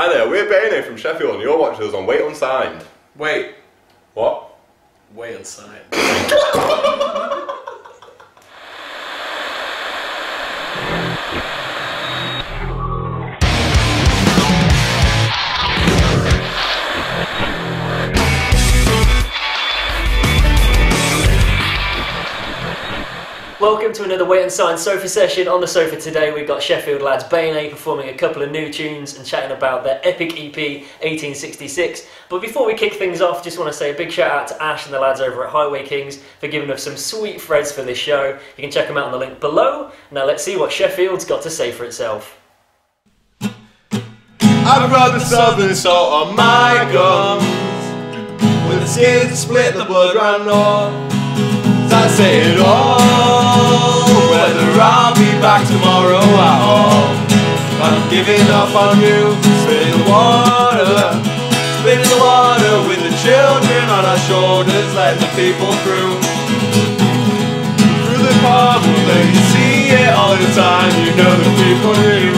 Hi there, we're Bayoné from Sheffield and you're watching us on WAITT Unsigned. Wait. What? WAITT Unsigned. Welcome to another WAITT Unsigned Sofa session. On the sofa today we've got Sheffield lads Bayoné performing a couple of new tunes and chatting about their epic EP 1866. But before we kick things off, just want to say a big shout out to Ash and the lads over at Highway Kings for giving us some sweet threads for this show. You can check them out on the link below. Now let's see what Sheffield's got to say for itself. I brought the southern salt on my gums, with the skin split, the blood ran north. I say it all, whether I'll be back tomorrow at all. I'm giving up on you, spitting the water with the children on our shoulders, letting the people through. Through the pub, where you see it all the time, you know the people knew.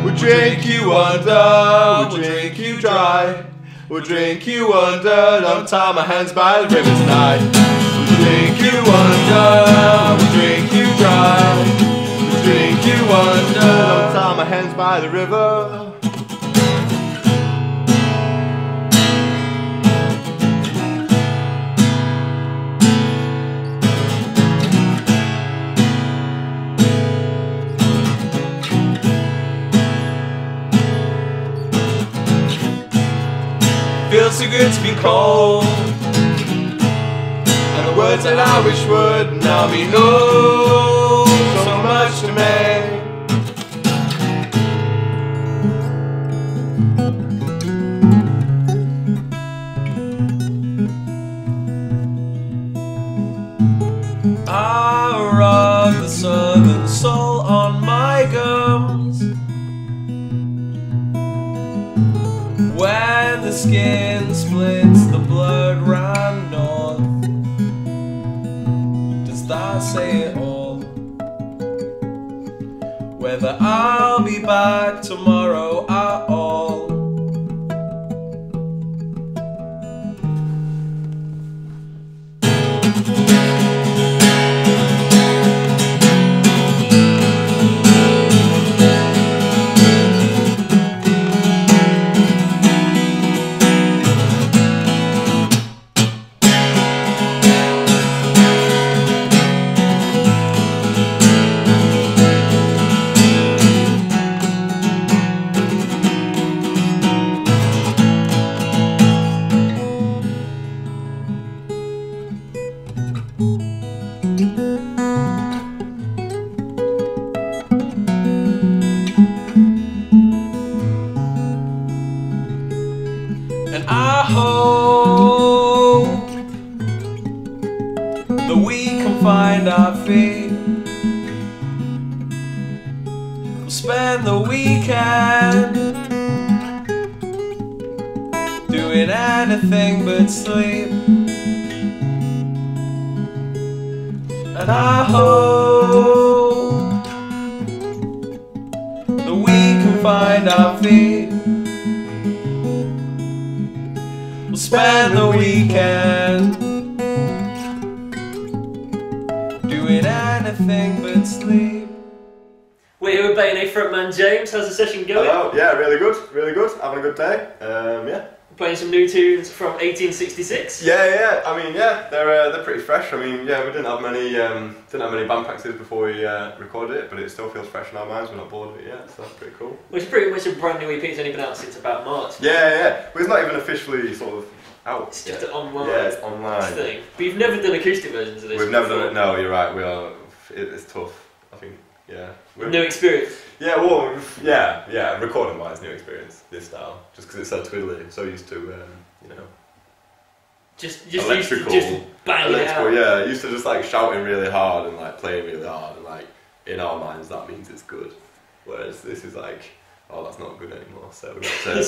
We'll drink you under, we'll drink you dry. We'll drink you under, don't tie my hands by the river tonight. We'll drink you under, we'll drink you dry. We'll drink you under, don't tie my hands by the river. Feels so good to be cold, and the words that I wish would now mean oh so much to me. I rub the southern soul on my gums when the skin splits, the blood ran north. Does that say it all? Whether I'll be back tomorrow at all. And I hope that we can find our feet. We'll spend the weekend doing anything but sleep. And I hope that we can find our feet. We'll spend the weekend doing anything but sleep. We're here with Bayoné frontman James. How's the session going? Hello, yeah, really good, having a good day, yeah. Playing some new tunes from 1866. Yeah, I mean, yeah, they're pretty fresh. I mean, yeah, we didn't have many band practices before we recorded it, but it still feels fresh in our minds. We're not bored of it yet, so that's pretty cool. Which is pretty much a brand new EP. It's only been out since about March. Yeah, but it's not even officially sort of out. It's just yet. an online. Yeah, it's online thing. But you've never done acoustic versions of this. We've never done it. No, you're right. We are. It's tough. I think. Yeah. New experience. Yeah, well, yeah. Recording-wise, new experience. This style, just because it's so twiddly, so used to, you know. Just electrical, used to just bang it out. Yeah, used to just like shouting really hard and like playing really hard, and like in our minds that means it's good. Whereas this is like, oh, that's not good anymore. So we have to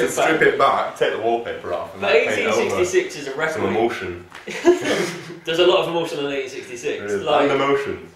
strip it back, take the wallpaper off, and but like, paint it 1866 is a record. some emotion. There's a lot of emotion in 1866. Like, and emotion.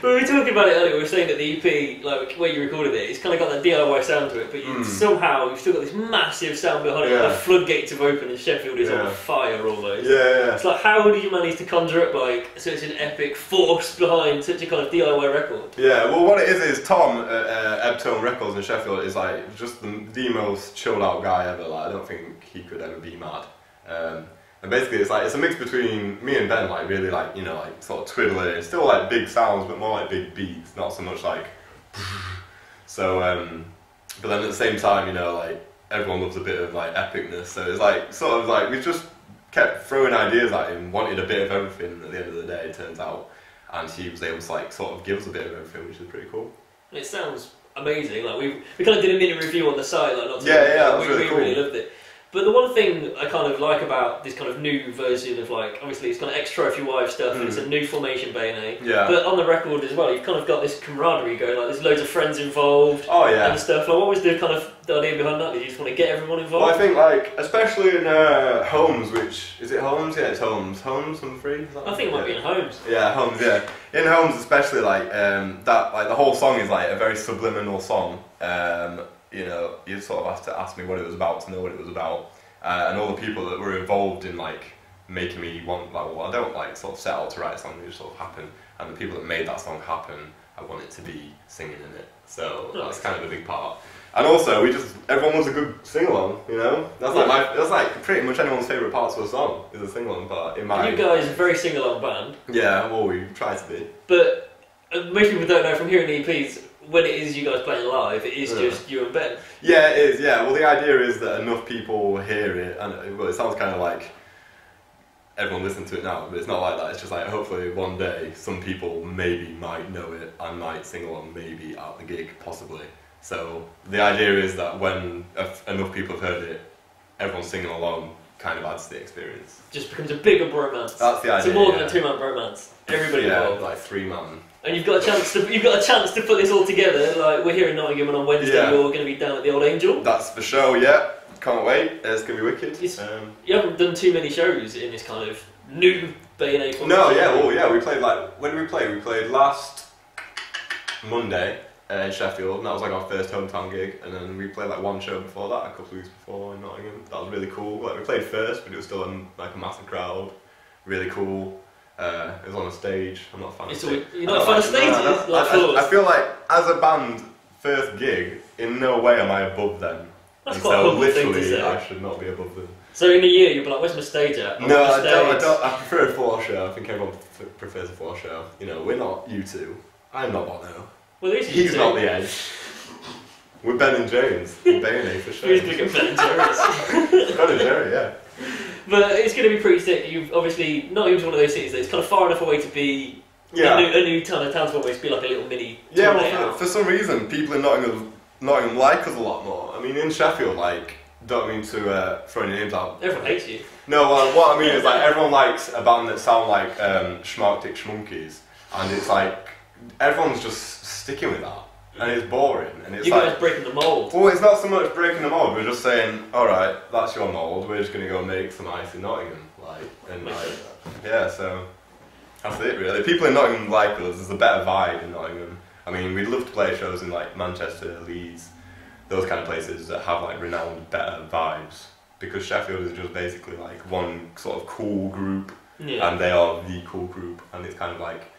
We were talking about it earlier, we were saying that the EP, like where you recorded it, it's kind of got that DIY sound to it, but you, somehow you've still got this massive sound behind it, like the floodgates have opened and Sheffield is on fire almost. Yeah. It's like, how do you manage to conjure up like such an epic force behind such a kind of DIY record? Yeah, well what it is Tom at Ebtone Records in Sheffield is like just the most chilled out guy ever. Like I don't think he could ever be mad. And basically it's like, it's a mix between me and Ben, like really like, you know, like sort of twiddly, still like big sounds but more like big beats, not so much like so but then at the same time, you know, like everyone loves a bit of like epicness, so it's like sort of like we just kept throwing ideas at him, wanted a bit of everything at the end of the day, it turns out, and he was able to like sort of give us a bit of everything, which is pretty cool. It sounds amazing, like we kind of did a mini review on the site, like not too that was we really loved it. But the one thing I kind of like about this kind of new version of like, obviously it's kind of ex-Trophy Wife stuff, and it's a new formation Bayoné. Yeah. But on the record as well, you've kind of got this camaraderie going, like there's loads of friends involved. Oh yeah. And stuff. Like what was the kind of the idea behind that? Did you just want to get everyone involved? Well, I think like, especially in Holmes, which, is it Holmes? Yeah, it's Holmes. Holmes on 3? I think it might be in Holmes. Yeah, Holmes, yeah. In Holmes especially, like, that, like the whole song is like a very subliminal song. You know, you sort of have to ask me what it was about to know what it was about. And all the people that were involved in like making me want, like, well, I don't like sort of set out to write a song, it just sort of happened. And the people that made that song happen, I want it to be singing in it. So that's kind of a big part. And also, everyone was a good sing-along, you know? That's like pretty much anyone's favourite parts of a song, is a sing-along part, in my... You guys are a very sing-along band. Yeah, well, we try to be. But most people don't know from hearing the EPs, when it is you guys playing live, it is just you and Ben. Yeah, it is, yeah. Well, the idea is that enough people hear it, and well, it sounds kind of like everyone listens to it now, but it's not like that. It's just like, hopefully one day, some people maybe might know it and might sing along maybe at the gig, possibly. So the idea is that when enough people have heard it, everyone singing along kind of adds to the experience. Just becomes a bigger bromance. That's the idea. It's more than a 2-man bromance. Everybody involved. Like 3-man. And you've got a chance to put this all together. Like we're here in Nottingham, and on Wednesday you're going to be down at the Old Angel. That's for sure. Yeah, can't wait. It's going to be wicked. You haven't done too many shows in this kind of new Bayoné format. No, yeah, well, yeah. We played like, when did we play? We played last Monday in Sheffield, and that was like our first hometown gig. And then we played like one show before that, a couple of weeks before in Nottingham. That was really cool. Like we played first, but it was still like a massive crowd. Really cool. It was on a stage. I'm not a fan of stage. You're not a fan of stages? I feel like as a band, first gig, in no way am I above them. That's quite a humble thing to say. I should not be above them. So in a year you'll be like, where's my stage at? No, I don't. I prefer a 4 show. I think everyone prefers a 4 show. You know, we're not U2. I'm not Bono. Well, he's not the Edge. We're Ben and James. Bayoné for sure. Who's bigger, Ben and Jerry? Ben and Jerry, yeah. But it's going to be pretty sick. You've obviously not even one of those cities that it's kind of far enough away to be a new town to almost be like a little mini. Yeah, well, for some reason, people in Nottingham like us a lot more. I mean, in Sheffield, like, don't mean to throw any names out. Everyone hates you. No, what I mean is like everyone likes a band that sound like Schmarktic Schmunkies, and it's like everyone's just sticking with that. And it's boring, and it's you guys breaking the mould. Well, it's not so much breaking the mould. We're just saying, all right, that's your mould. We're just going to go make some ice in Nottingham, yeah. So that's it, really. People in Nottingham like us. There's a better vibe in Nottingham. I mean, we'd love to play shows in like Manchester, Leeds, those kind of places that have like renowned better vibes. Because Sheffield is just basically like one sort of cool group, and they are the cool group, and it's kind of like,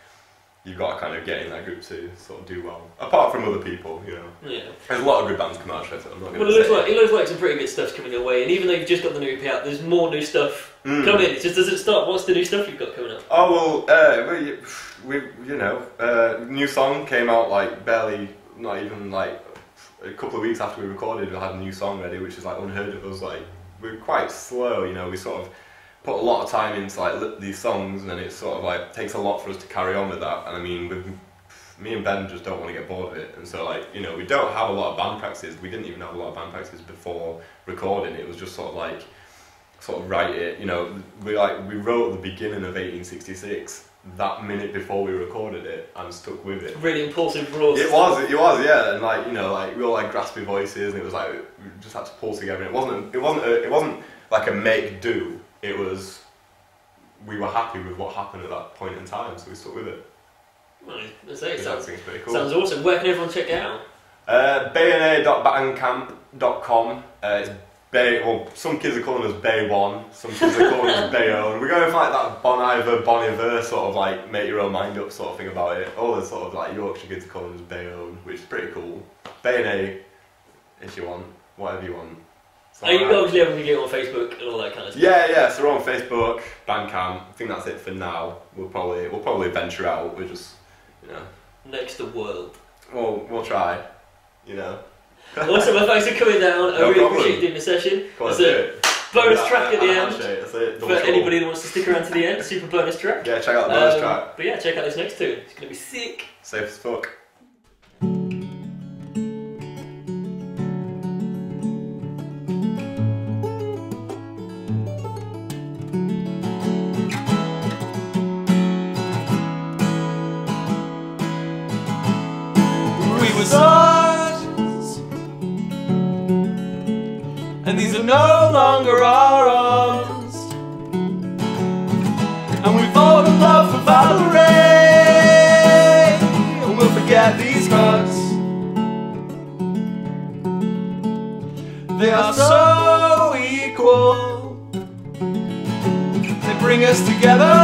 you've got to kind of get in that group to sort of do well. Apart from other people, you know. Yeah. There's a lot of good bands coming out of Sheffield. Well, it looks like some pretty good stuff's coming your way, and even though you've just got the new EP out, there's more new stuff coming in. It just doesn't stop. What's the new stuff you've got coming up? Oh well, new song came out like barely, not even like a couple of weeks after we recorded. We had a new song ready, which is like unheard of. Us like we're quite slow, you know. We sort of put a lot of time into like these songs, and then it sort of like takes a lot for us to carry on with that. And I mean, with me and Ben just don't want to get bored of it, and so like, you know, we don't have a lot of band practices. We didn't even have a lot of band practices before recording. It was just sort of write it. You know, we wrote the beginning of 1866 that minute before we recorded it and stuck with it. Really impulsive rules. It was, yeah, and like, you know, like we all like graspy voices, and it was like we just had to pull together. And it wasn't like a make do. It was, we were happy with what happened at that point in time, so we stuck with it. Well, let's say it That seems pretty cool. sounds awesome. Where can everyone check it out? Bayoné.bandcamp.com. It's well, some kids are calling us Bayone, some kids are calling us Bayone. We're going for like that Bon Iver sort of like make your own mind up sort of thing about it. All the sort of like Yorkshire kids are calling us Bayone, which is pretty cool. Bayoné, if you want, whatever you want. Are you obviously able to get on Facebook and all that kind of stuff? Yeah, so we're on Facebook, Bandcamp. I think that's it for now. We'll probably venture out. We're just, you know. Next to world. Well, we'll try, you know. Awesome, well, thanks for coming down. I really appreciate you doing the session. There's a bonus track at the end. That's it. For anybody that wants to stick around to the end, super bonus track. Yeah, check out the bonus track. But yeah, check out this next tune. It's going to be sick. Safe as fuck. We were sergeants, and these are no longer our arms. And we fall in love for Valerie, and we'll forget these cuts. They are so equal, they bring us together.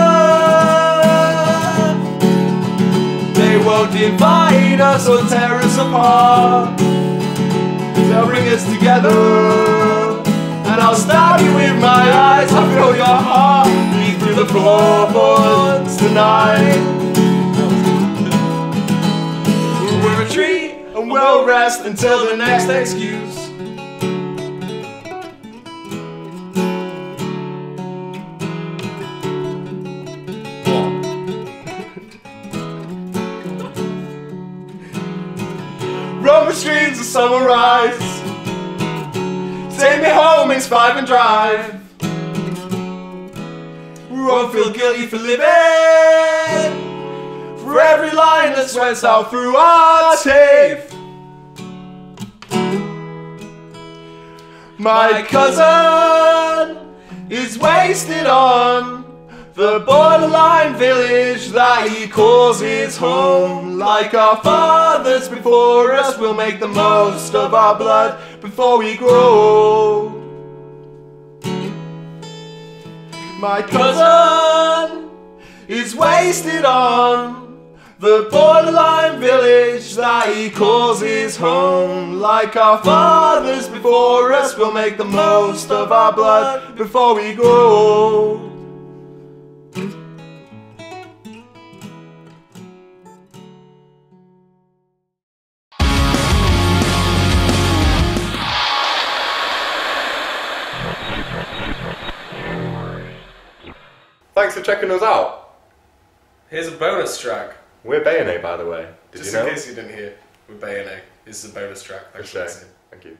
They won't divide us or tear us apart. They'll bring us together, and I'll stab you with my eyes. I'll feel your heart beat through the floorboards tonight. We'll retreat and we'll rest until the next excuse. Roman streets of summer rise. Take me home, it's 5 and drive. We won't feel guilty for living. For every line that sweats out through our tape. My cousin is wasted on the borderline village that he calls his home. Like our fathers before us, we'll make the most of our blood before we grow. My cousin is wasted on the borderline village that he calls his home. Like our fathers before us, we'll make the most of our blood before we grow. Thanks for checking us out. Here's a bonus track. We're Bayoné, by the way. Did Just you know? in case you didn't hear, we're Bayoné. This is a bonus track. Thanks for listening. Thank you.